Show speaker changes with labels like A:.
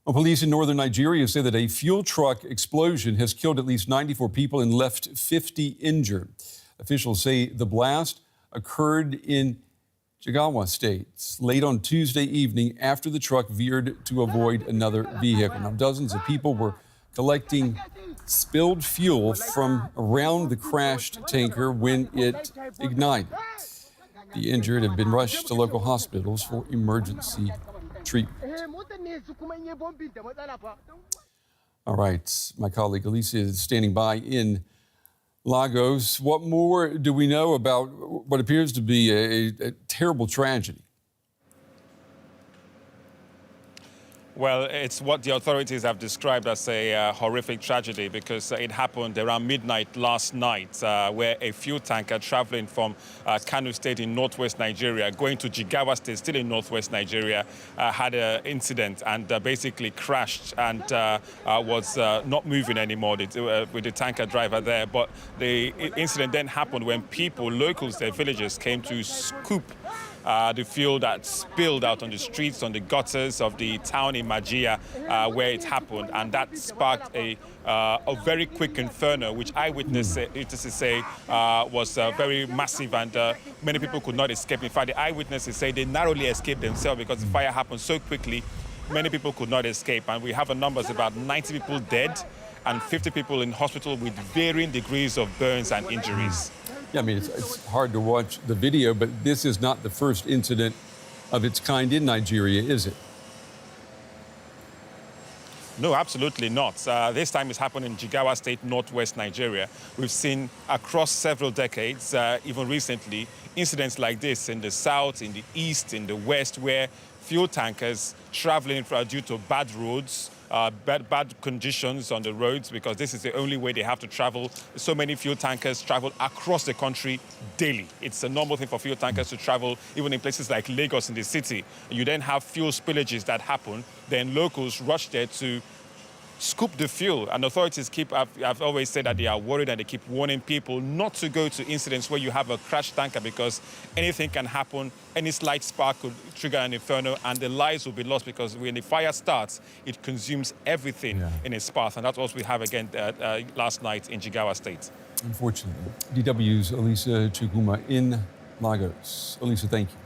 A: Well, police in northern Nigeria say that a fuel truck explosion has killed at least 94 people and left 50 injured. Officials say the blast occurred in Jigawa State late on Tuesday evening after the truck veered to avoid another vehicle. Now, dozens of people were collecting spilled fuel from around the crashed tanker when it ignited. The injured have been rushed to local hospitals for emergency treatment. All right, my colleague Alicia is standing by in Lagos. What more do we know about what appears to be a terrible tragedy?
B: Well, it's what the authorities have described as a horrific tragedy because it happened around midnight last night where a fuel tanker traveling from Kano State in northwest Nigeria going to Jigawa State, still in northwest Nigeria, had an incident and basically crashed and was not moving anymore with the tanker driver there. But the incident then happened when people, locals, their villagers, came to scoop the fuel that spilled out on the streets, on the gutters of the town in Majia where it happened. And that sparked a very quick inferno, which eyewitnesses say was very massive and many people could not escape. In fact, the eyewitnesses say they narrowly escaped themselves because the fire happened so quickly, many people could not escape. And we have a numbers about 90 people dead and 50 people in hospital with varying degrees of burns and injuries.
A: Yeah, I mean, it's hard to watch the video, but this is not the first incident of its kind in Nigeria, is it?
B: No, absolutely not. This time it's happened in Jigawa State, northwest Nigeria. We've seen across several decades, even recently, incidents like this in the south, in the east, in the west, where fuel tankers traveling due to bad roads, bad conditions on the roads, because this is the only way they have to travel. So many fuel tankers travel across the country daily. It's a normal thing for fuel tankers to travel, even in places like Lagos in the city. You then have fuel spillages that happen. Then locals rush there to scoop the fuel. And authorities have always said that they are worried and they keep warning people not to go to incidents where you have a crashed tanker because anything can happen. Any slight spark could trigger an inferno and the lives will be lost because when the fire starts, it consumes everything in its path. And that's what we have again last night in Jigawa State.
A: Unfortunately. DW's Elisa Chuguma in Lagos. Elisa, thank you.